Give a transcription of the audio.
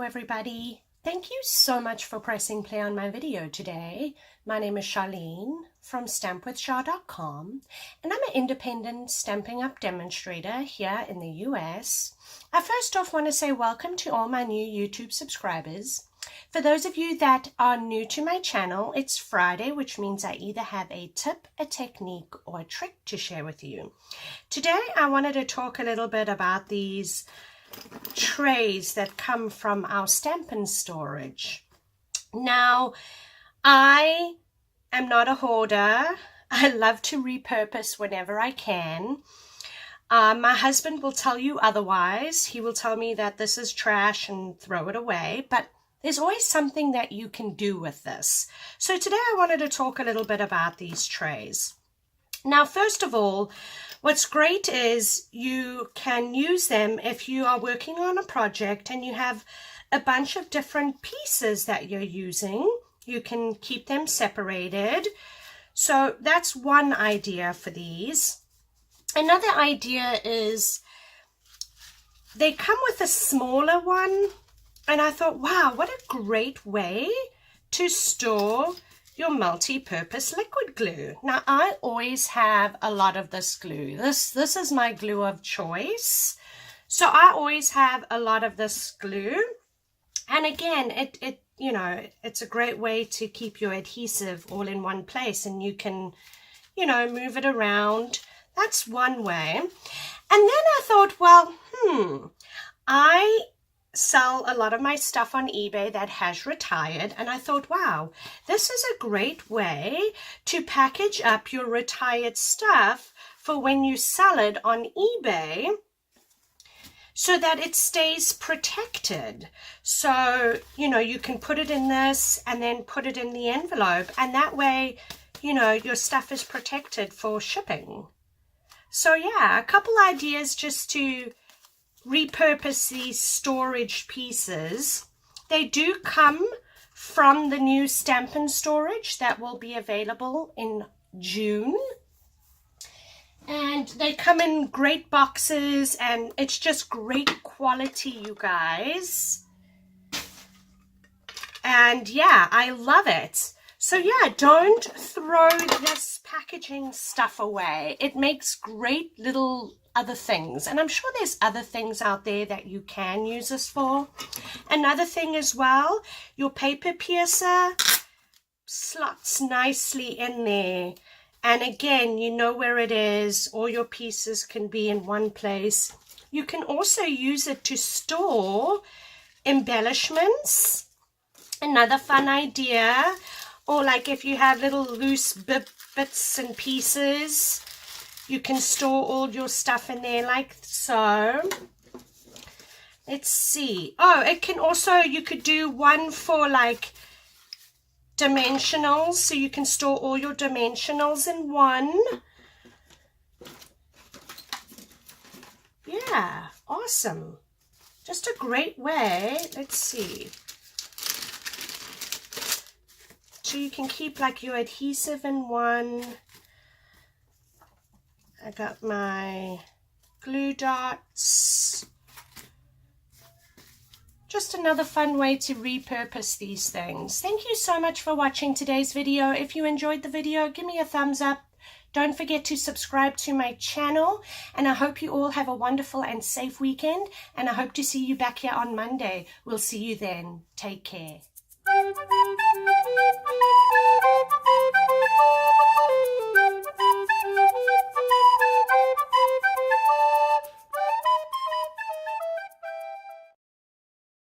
everybody. Thank you so much for pressing play on my video today. My name is Sharleen from stampwithshar.com, and I'm an independent Stampin' Up demonstrator here in the US. I first off want to say welcome to all my new YouTube subscribers. For those of you that are new to my channel, it's Friday, which means I either have a tip, a technique, or a trick to share with you. Today I wanted to talk a little bit about these trays that come from our Stampin Storage. Now, I am not a hoarder. I love to repurpose whenever I can. My husband will tell you otherwise. He will tell me that this is trash and throw it away, but there's always something that you can do with this. So today I wanted to talk a little bit about these trays. Now, first of all, what's great is you can use them if you are working on a project and you have a bunch of different pieces that you're using. You can keep them separated. So that's one idea for these. Another idea is they come with a smaller one. And I thought, wow, what a great way to store your multi-purpose liquid glue. Now, I always have a lot of this glue. This is my glue of choice. So I always have a lot of this glue. And again, it's a great way to keep your adhesive all in one place, and you can, move it around. That's one way. And then I thought, well, I sell a lot of my stuff on eBay that has retired, and I thought, wow, this is a great way to package up your retired stuff for when you sell it on eBay so that it stays protected. So, you can put it in this and then put it in the envelope, and that way, your stuff is protected for shipping. So yeah, a couple ideas just to repurpose these storage pieces. They do come from the new Stampin Storage that will be available in June. And they come in great boxes, and it's just great quality, you guys. And yeah, I love it. So yeah, don't throw this packaging stuff away. It makes great little other things, and I'm sure there's other things out there that you can use this for. Another thing as well, your paper piercer slots nicely in there, and again, you know where it is. All your pieces can be in one place. You can also use it to store embellishments. Another fun idea. Or like if you have little loose bits and pieces, you can store all your stuff in there like so. Let's see. Oh, it can also, you could do one for like dimensionals. So you can store all your dimensionals in one. Yeah, awesome. Just a great way. Let's see. So you can keep like your adhesive in one. I got my glue dots. Just another fun way to repurpose these things. Thank you so much for watching today's video. If you enjoyed the video, give me a thumbs up. Don't forget to subscribe to my channel. And I hope you all have a wonderful and safe weekend. And I hope to see you back here on Monday. We'll see you then. Take care.